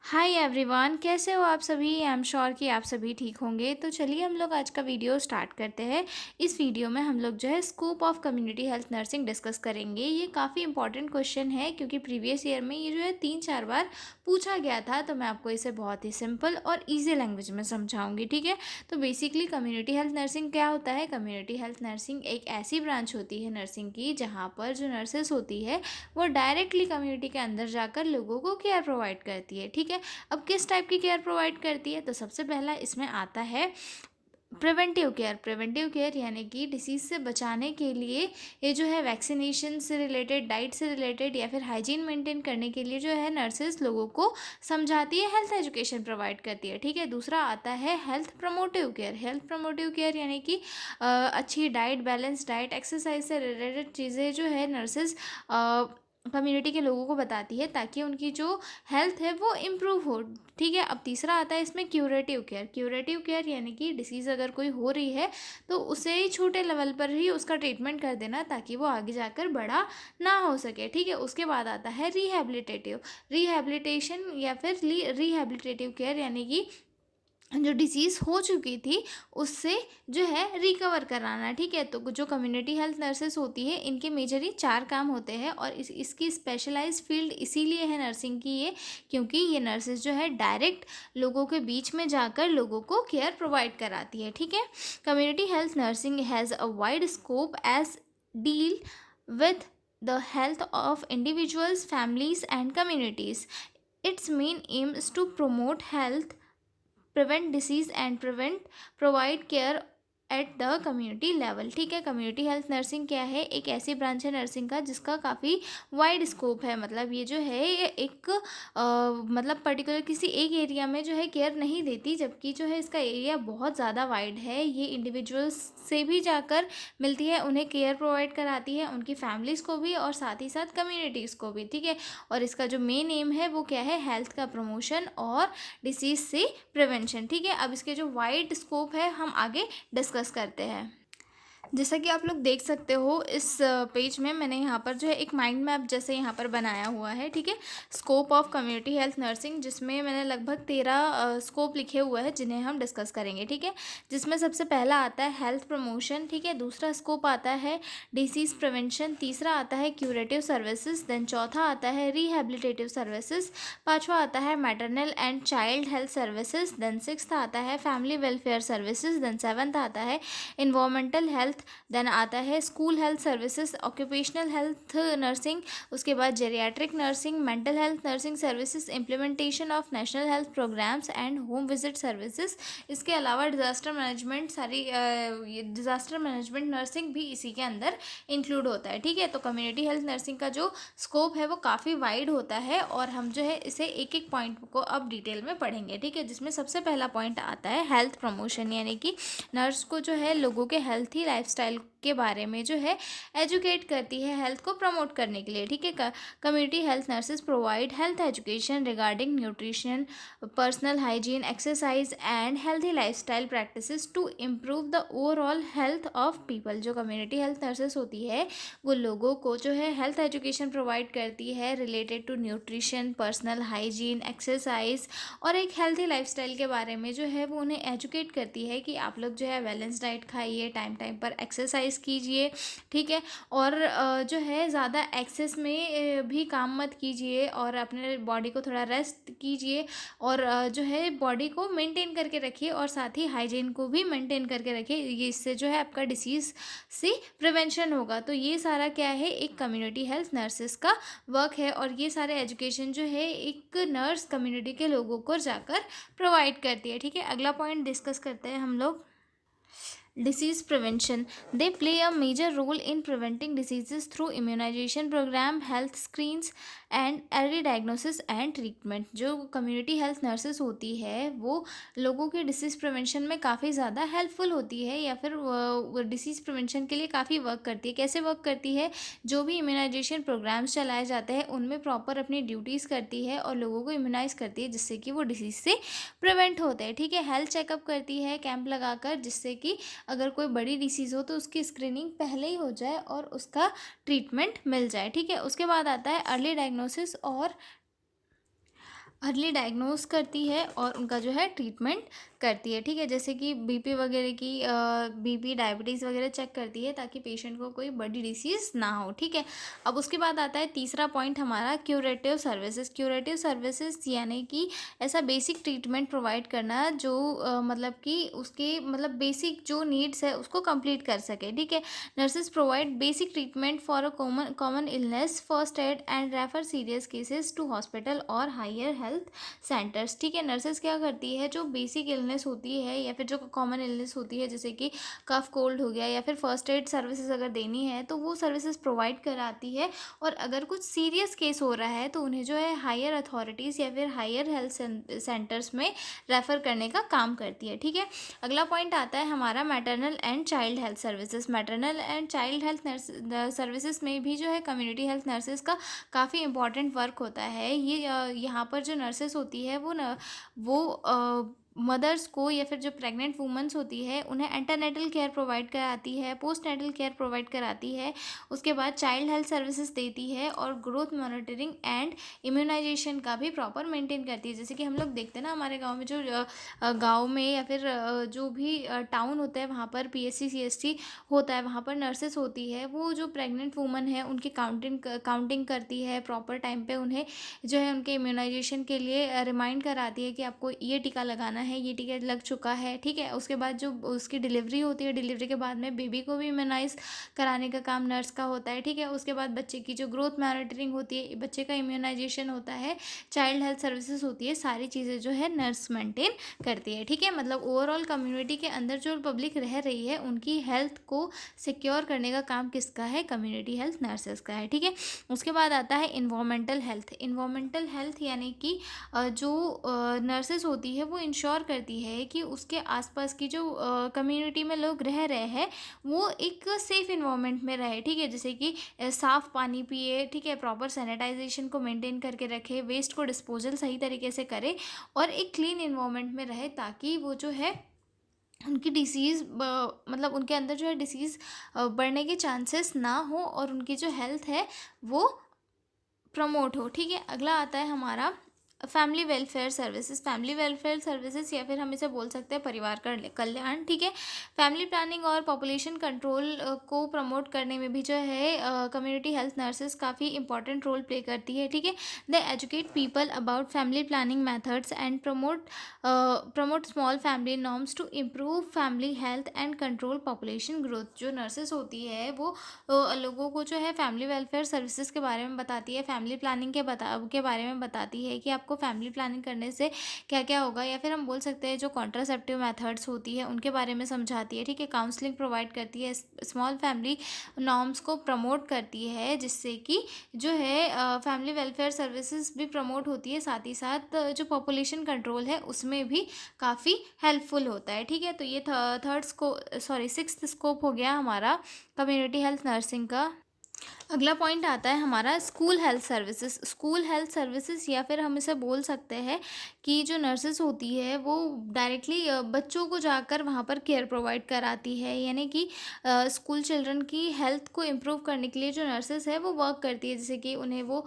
Hi everyone, कैसे हो आप सभी। आई एम श्योर कि आप सभी ठीक होंगे। तो चलिए हम लोग आज का वीडियो स्टार्ट करते हैं। इस वीडियो में हम लोग जो है scope of community health nursing discuss करेंगे। ये काफ़ी इंपॉर्टेंट क्वेश्चन है क्योंकि प्रीवियस ईयर में ये जो है 3-4 बार पूछा गया था। तो मैं आपको इसे बहुत ही सिंपल और ईजी लैंग्वेज में समझाऊंगी, ठीक है। तो बेसिकली कम्युनिटी हेल्थ नर्सिंग क्या होता है। कम्युनिटी हेल्थ नर्सिंग एक ऐसी ब्रांच होती है नर्सिंग की जहाँ पर जो नर्सेस होती है वो डायरेक्टली कम्युनिटी के अंदर जाकर लोगों को केयर प्रोवाइड करती है, ठीक है। अब किस टाइप की केयर प्रोवाइड करती है, तो सबसे पहला इसमें आता है प्रिवेंटिव केयर। प्रिवेंटिव केयर यानी कि डिसीज़ से बचाने के लिए ये जो है वैक्सीनेशन से रिलेटेड, डाइट से रिलेटेड या फिर हाइजीन मेंटेन करने के लिए जो है नर्सेस लोगों को समझाती है, हेल्थ एजुकेशन प्रोवाइड करती है, ठीक है। दूसरा आता है health promotive care. Health promotive care यानी कि अच्छी डाइट, बैलेंस डाइट, एक्सरसाइज से रिलेटेड चीज़ें जो है नर्सेस कम्युनिटी के लोगों को बताती है ताकि उनकी जो हेल्थ है वो इम्प्रूव हो, ठीक है। अब तीसरा आता है इसमें क्यूरेटिव केयर। क्यूरेटिव केयर यानी कि डिसीज़ अगर कोई हो रही है तो उसे छोटे लेवल पर ही उसका ट्रीटमेंट कर देना ताकि वो आगे जाकर बड़ा ना हो सके, ठीक है। उसके बाद आता है रिहैबिलिटेटिव। रिहैबिलिटेशन या फिर रिहैबिलिटेटिव केयर यानी कि जो डिसीज़ हो चुकी थी उससे जो है रिकवर कराना, ठीक है। तो जो कम्युनिटी हेल्थ नर्सेस होती है इनके मेजरली 4 काम होते हैं और इसकी स्पेशलाइज्ड फील्ड इसीलिए है नर्सिंग की ये, क्योंकि ये नर्सेस जो है डायरेक्ट लोगों के बीच में जाकर लोगों को केयर प्रोवाइड कराती है, ठीक है। Community health nursing has a wide scope as deal with the health of individuals, families and communities. Its main aim is to promote health, prevent disease and provide care at the community level, ठीक है। Community health nursing क्या है, एक ऐसी branch है nursing का जिसका काफ़ी वाइड स्कोप है। मतलब ये जो है ये एक मतलब पर्टिकुलर किसी एक एरिया में जो है केयर नहीं देती, जबकि जो है इसका एरिया बहुत ज़्यादा वाइड है। ये इंडिविजुअल्स से भी जाकर मिलती है, उन्हें केयर प्रोवाइड कराती है, उनकी फैमिलीज़ को भी और साथ ही साथ कम्युनिटीज़ को भी, ठीक है। और इसका जो मेन एम है वो क्या है, हेल्थ का प्रमोशन और डिसीज़ से प्रिवेंशन, ठीक है। अब इसके जो वाइड स्कोप है हम आगे डिस्कस करते हैं। जैसा कि आप लोग देख सकते हो इस पेज में मैंने यहाँ पर जो है एक माइंड मैप जैसे यहाँ पर बनाया हुआ है, ठीक है। Scope of community health nursing, जिसमें मैंने लगभग 13 स्कोप लिखे हुए हैं जिन्हें हम डिस्कस करेंगे, ठीक है। जिसमें सबसे पहला आता है हेल्थ प्रमोशन, ठीक है। दूसरा स्कोप आता है डिसीज़ प्रिवेंशन। तीसरा आता है क्यूरेटिव सर्विसेज। देन चौथा आता है रिहेबिलिटेटिव सर्विसेज। पाँचवा आता है maternal and child health services. Then sixth आता है family welfare services. Then seventh आता है इन्वायरमेंटल हेल्थ। देन आता है school health services, occupational health nursing, उसके बाद geriatric nursing, mental health nursing services, implementation of national health programmes and home visit services. इसके अलावा डिज़ास्टर मैनेजमेंट, सारी disaster management nursing भी इसी के अंदर इंक्लूड होता है, ठीक है। तो कम्युनिटी हेल्थ नर्सिंग का जो स्कोप है वो काफ़ी वाइड होता है और हम जो है इसे एक एक पॉइंट को अब डिटेल में पढ़ेंगे, ठीक है। जिसमें सबसे पहला पॉइंट आता है हेल्थ प्रमोशन, यानी कि नर्स को जो है लोगों के हेल्थी लाइफस्टाइल के बारे में जो है एजुकेट करती है हेल्थ को प्रमोट करने के लिए, ठीक है। Community health nurses provide health education regarding nutrition, personal hygiene, exercise and healthy lifestyle practices to improve the overall health of people. जो कम्युनिटी हेल्थ नर्सेस होती है वो लोगों को जो है हेल्थ एजुकेशन प्रोवाइड करती है related to nutrition, personal hygiene, exercise और एक हेल्थी लाइफस्टाइल के बारे में जो है वो उन्हें एजुकेट करती है कि आप लोग जो है बैलेंस डाइट खाइए, टाइम टाइम पर एक्सरसाइज कीजिए, ठीक है। और जो है ज़्यादा एक्सेस में भी काम मत कीजिए और अपने बॉडी को थोड़ा रेस्ट कीजिए और जो है बॉडी को मेंटेन करके रखिए और साथ ही हाइजीन को भी मेंटेन करके रखिए। ये इससे जो है आपका डिसीज़ से प्रिवेंशन होगा। तो ये सारा क्या है, एक कम्युनिटी हेल्थ नर्सेस का वर्क है और ये सारे एजुकेशन जो है एक नर्स कम्युनिटी के लोगों को जाकर प्रोवाइड करती है, ठीक है। अगला पॉइंट डिस्कस करते हैं हम लोग, disease prevention. They play a major role in preventing diseases through immunization program, health screens and early diagnosis and treatment. जो कम्युनिटी हेल्थ नर्सेस होती है वो लोगों के डिसीज़ प्रिवेंशन में काफ़ी ज़्यादा हेल्पफुल होती है या फिर डिसीज़ प्रिवेंशन के लिए काफ़ी वर्क करती है। कैसे वर्क करती है, जो भी इम्यूनाइजेशन प्रोग्राम्स चलाए जाते हैं उनमें प्रॉपर अपनी ड्यूटीज़ करती है और लोगों को इम्यूनाइज़ करती है जिससे कि वो डिसीज़ से प्रिवेंट होते हैं, ठीक है। हेल्थ चेकअप करती है कैंप लगाकर जिससे कि अगर कोई बड़ी डिसीज़ हो तो उसकी स्क्रीनिंग पहले ही हो जाए और उसका ट्रीटमेंट मिल जाए, ठीक है। उसके बाद आता है अर्ली डायग्नोसिस और अर्ली डायग्नोस करती है और उनका जो है ट्रीटमेंट करती है, ठीक है। जैसे कि बीपी वगैरह की बीपी डायबिटीज़ वगैरह चेक करती है ताकि पेशेंट को कोई बड़ी डिसीज़ ना हो, ठीक है। अब उसके बाद आता है तीसरा पॉइंट हमारा क्यूरेटिव सर्विसेज। क्यूरेटिव सर्विसेज यानी कि ऐसा बेसिक ट्रीटमेंट प्रोवाइड करना जो मतलब कि उसके मतलब बेसिक जो नीड्स है उसको कंप्लीट कर सके, ठीक है। Nurses provide basic treatment for a common common illness, first aid and refer serious cases to hospital और हायर हेल्थ सेंटर्स, ठीक है। नर्सेज क्या करती है, जो बेसिक इलनेस होती है या फिर जो कॉमन इलनेस होती है जैसे कि कफ कोल्ड हो गया या फिर फर्स्ट एड सर्विसेज अगर देनी है तो वो सर्विसेज प्रोवाइड कराती है। और अगर कुछ सीरियस केस हो रहा है तो उन्हें जो है हायर अथॉरिटीज़ या फिर हायर हेल्थ सेंटर्स में रेफ़र करने का काम करती है, ठीक है। अगला पॉइंट आता है हमारा maternal and child health services. Maternal and child health services में भी जो है कम्युनिटी हेल्थ नर्सेज का काफ़ी इंपॉर्टेंट वर्क होता है। ये यहाँ पर जो नर्सेस होती है वो मदर्स को या फिर जो प्रेग्नेंट वुमेंस होती है उन्हें एंटरनेटल केयर प्रोवाइड कराती है, पोस्ट नेटल केयर प्रोवाइड कराती है, उसके बाद चाइल्ड हेल्थ सर्विसेज देती है और ग्रोथ मॉनिटरिंग एंड इम्यूनाइजेशन का भी प्रॉपर मेंटेन करती है। जैसे कि हम लोग देखते हैं ना हमारे गांव में जो गांव में या फिर जो भी टाउन होता है वहाँ पर पीएससी सीएससी होता है, वहाँ पर नर्सेस होती है, वो जो प्रेग्नेंट वुमन है उनकी काउंटिंग करती है, प्रॉपर टाइम पे उन्हें जो है उनके इम्यूनाइजेशन के लिए रिमाइंड कराती है कि आपको ये टीका लगाना है, ये टीका लग चुका है, ठीक है। उसके बाद जो उसकी डिलीवरी होती है, डिलीवरी के बाद में बेबी को भी इम्यूनाइज कराने का काम नर्स का होता है, ठीक है। उसके बाद बच्चे की जो ग्रोथ मॉनिटरिंग होती है, बच्चे का इम्यूनाइजेशन होता है, चाइल्ड हेल्थ सर्विसेज होती है, सारी चीज़ें जो है नर्स मेंटेन करती है, ठीक है। मतलब ओवरऑल कम्युनिटी के अंदर जो पब्लिक रह रही है उनकी हेल्थ को सिक्योर करने का काम किसका है, कम्युनिटी हेल्थ नर्सेस का है, ठीक है। उसके बाद आता है इन्वायरमेंटल हेल्थ। इन्वायरमेंटल हेल्थ यानी कि जो नर्सेस होती है वो इंश्योर करती है कि उसके आसपास की जो कम्युनिटी में लोग रह रहे हैं वो एक सेफ इन्वायरमेंट में रहे, ठीक है। जैसे कि साफ़ पानी पिए, ठीक है, प्रॉपर सैनिटाइजेशन को मेंटेन करके रखे, वेस्ट को डिस्पोजल सही तरीके से करे और एक क्लीन इन्वायरमेंट में रहे ताकि वो जो है उनकी डिसीज़ मतलब उनके अंदर जो है डिसीज़ बढ़ने के चांसेस ना हो और उनकी जो हेल्थ है वो प्रमोट हो, ठीक है। अगला आता है हमारा family welfare services. Family welfare services या फिर हम इसे बोल सकते हैं परिवार कल्याण, ठीक है। फैमिली प्लानिंग और पॉपुलेशन कंट्रोल को प्रमोट करने में भी जो है कम्युनिटी हेल्थ नर्सेज काफ़ी इंपॉर्टेंट रोल प्ले करती है, ठीक है। They educate people about family planning methods and promote small family norms to improve family health and control population growth. जो नर्सेज होती है वो लोगों को जो है फैमिली वेलफेयर सर्विसेज के बारे में बताती है, फैमिली प्लानिंग के बारे में बताती है कि आपको फैमिली प्लानिंग करने से क्या क्या होगा, या फिर हम बोल सकते हैं जो कॉन्ट्रासेप्टिव मेथड्स होती है उनके बारे में समझाती है, ठीक है। काउंसलिंग प्रोवाइड करती है, स्मॉल फैमिली नॉर्म्स को प्रमोट करती है जिससे कि जो है फैमिली वेलफेयर सर्विसेज भी प्रमोट होती है, साथ ही साथ जो पॉपुलेशन कंट्रोल है उसमें भी काफ़ी हेल्पफुल होता है, ठीक है। तो ये सिक्स्थ स्कोप हो गया हमारा कम्युनिटी हेल्थ नर्सिंग का। अगला पॉइंट आता है हमारा school health services. School health services या फिर हम इसे बोल सकते हैं कि जो नर्सेस होती है वो डायरेक्टली बच्चों को जाकर वहाँ पर केयर प्रोवाइड कराती है, यानी कि स्कूल चिल्ड्रन की हेल्थ को इम्प्रूव करने के लिए जो नर्सेस है वो वर्क करती है, जैसे कि उन्हें वो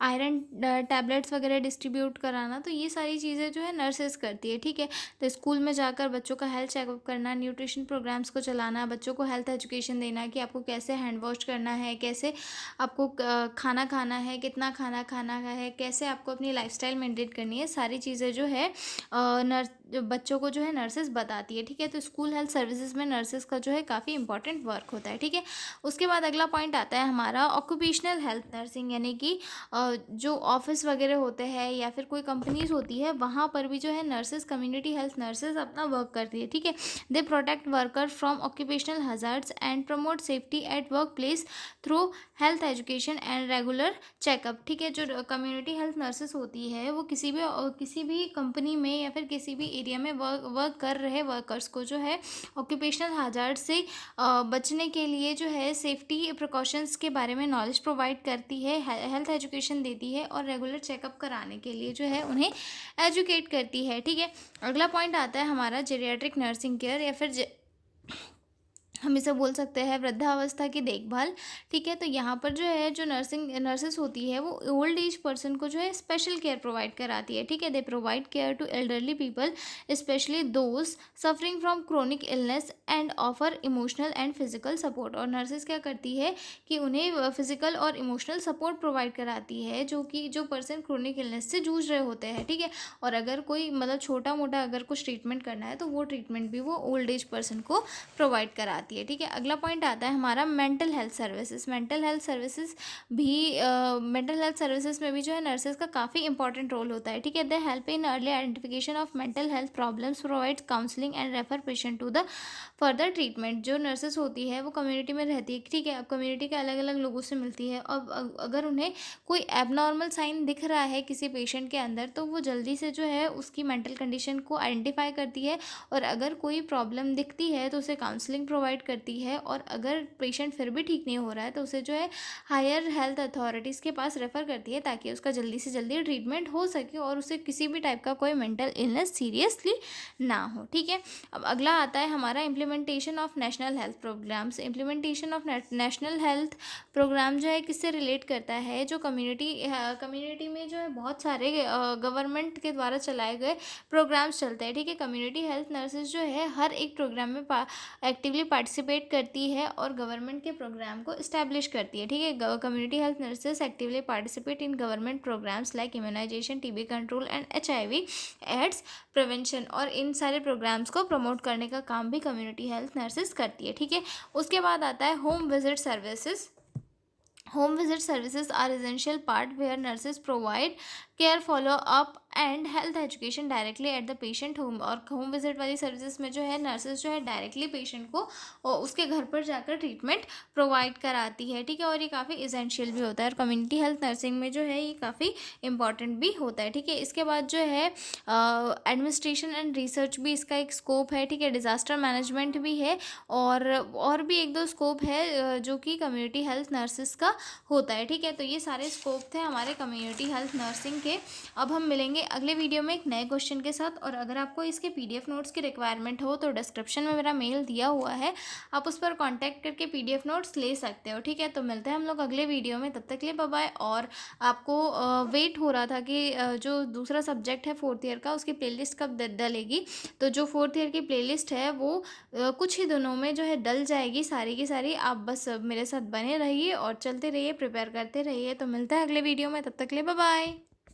आयरन टैबलेट्स वगैरह डिस्ट्रीब्यूट कराना, तो ये सारी चीज़ें जो है नर्सेस करती है, ठीक है। तो स्कूल में जाकर बच्चों का हेल्थ चेकअप करना, न्यूट्रिशन प्रोग्राम्स को चलाना, बच्चों को हेल्थ एजुकेशन देना कि आपको कैसे हैंड वॉश करना है, कैसे आपको खाना खाना है, कितना खाना खाना है, कैसे आपको अपनी लाइफस्टाइल मेंटेन करनी है, सारी चीज़ें जो है नर्स बच्चों को जो है नर्सेस बताती है, ठीक है। तो स्कूल हेल्थ सर्विसेज में नर्सेस का जो है काफ़ी इंपॉर्टेंट वर्क होता है, ठीक है। उसके बाद अगला पॉइंट आता है हमारा ऑक्यूपेशनल हेल्थ नर्सिंग, यानी कि जो ऑफिस वगैरह होते हैं या फिर कोई कंपनीज होती है वहाँ पर भी जो है नर्सेज, कम्युनिटी हेल्थ नर्सेज अपना वर्क करती है, ठीक है। They protect worker from occupational hazards and promote safety at work place through health education and regular checkup, ठीक है। जो कम्युनिटी हेल्थ नर्सेज होती है वो किसी भी कंपनी में या फिर किसी भी एरिया में वर्क कर रहे वर्कर्स को जो है ऑक्यूपेशनल हजार्ड से बचने के लिए जो है सेफ्टी प्रिकॉशंस के बारे में नॉलेज प्रोवाइड करती है, हेल्थ एजुकेशन देती है और रेगुलर चेकअप कराने के लिए जो है उन्हें एजुकेट करती है, ठीक है। अगला पॉइंट आता है हमारा जेरियाट्रिक नर्सिंग केयर या फिर हम इसे बोल सकते हैं वृद्धावस्था की देखभाल। ठीक है, तो यहाँ पर जो है जो नर्सेस होती है वो ओल्ड एज पर्सन को जो है स्पेशल केयर प्रोवाइड कराती है। ठीक है, they provide care to elderly people specially those suffering from chronic illness and offer emotional and physical support. और नर्सेस क्या करती है कि उन्हें फिजिकल और इमोशनल सपोर्ट प्रोवाइड कराती है जो कि जो पर्सन क्रोनिक इलनेस से जूझ रहे होते हैं। ठीक है, और अगर कोई मतलब छोटा मोटा अगर कुछ ट्रीटमेंट करना है तो वो ट्रीटमेंट भी वो ओल्ड एज पर्सन को प्रोवाइड कराती है। ठीक है, अगला पॉइंट आता है हमारा mental health services. Mental health services में भी जो है नर्सेज का काफ़ी इंपॉर्टेंट रोल होता है। ठीक है, they help in early identification of mental health problems, provide counselling and refer patient to the further treatment. जो नर्सेस होती है वो कम्युनिटी में रहती है। ठीक है, अब कम्युनिटी के अलग अलग लोगों से मिलती है और अगर उन्हें कोई एबनॉर्मल साइन दिख रहा है किसी पेशेंट के अंदर तो वो जल्दी से जो है उसकी मेंटल कंडीशन को आइडेंटिफाई करती है, और अगर कोई प्रॉब्लम दिखती है तो उसे काउंसलिंग प्रोवाइड करती है, और अगर पेशेंट फिर भी ठीक नहीं हो रहा है तो उसे जो है हायर हेल्थ अथॉरिटीज़ के पास रेफ़र करती है ताकि उसका जल्दी से जल्दी ट्रीटमेंट हो सके और उसे किसी भी टाइप का कोई मेंटल इलनेस सीरियसली ना हो। ठीक है, अब अगला आता है हमारा implementation of national health programmes. Implementation of national health programme जो है किससे रिलेट करता है, जो कम्युनिटी में जो है बहुत सारे गवर्नमेंट के द्वारा चलाए गए प्रोग्राम्स चलते हैं। ठीक है, कम्युनिटी हेल्थ नर्सेज जो है हर एक प्रोग्राम में एक्टिवली पार्टिसिपेट करती है और गवर्नमेंट के प्रोग्राम को इस्टेब्लिश करती है। ठीक है, community health nurses actively participate in government programmes like immunisation, TB control and HIV AIDS prevention, और इन सारे प्रोग्राम्स को प्रमोट करने का काम भी कम्युनिटी हेल्थ नर्सेज करती है। ठीक है, उसके बाद आता है home visit services. Home visit services are essential part where nurses provide care, follow up and health education directly at the patient home. और होम विजिट वाली सर्विसेज में जो है नर्सेज जो है डायरेक्टली पेशेंट को उसके घर पर जाकर ट्रीटमेंट प्रोवाइड कराती है। ठीक है, और ये काफ़ी इसेंशियल भी होता है, और कम्युनिटी हेल्थ नर्सिंग में जो है ये काफ़ी इंपॉर्टेंट भी होता है। ठीक है, इसके बाद जो है एडमिनिस्ट्रेशन एंड रिसर्च भी इसका एक स्कोप है। ठीक है, डिज़ास्टर मैनेजमेंट भी है, और भी एक दो स्कोप है जो कि कम्युनिटी हेल्थ नर्सेज का होता है। ठीक है, तो ये सारे स्कोप थे हमारे कम्युनिटी हेल्थ नर्सिंग के। अब हम मिलेंगे अगले वीडियो में एक नए क्वेश्चन के साथ, और अगर आपको इसके PDF नोट्स की रिक्वायरमेंट हो तो डिस्क्रिप्शन में मेरा मेल दिया हुआ है, आप उस पर कांटेक्ट करके PDF नोट्स ले सकते हो। ठीक है, तो मिलते हैं हम लोग अगले वीडियो में, तब तक के लिए बाय बाय। और आपको वेट हो रहा था कि जो दूसरा सब्जेक्ट है 4th ईयर का उसकी प्लेलिस्ट कब डलेगी, तो जो 4th ईयर की प्लेलिस्ट है वो कुछ ही दिनों में जो है डल जाएगी सारी की सारी। आप बस मेरे साथ बने रहिए और चलते रहिए, प्रिपेयर करते रहिए। तो मिलता है अगले वीडियो में, तब तक के लिए बाय बाय।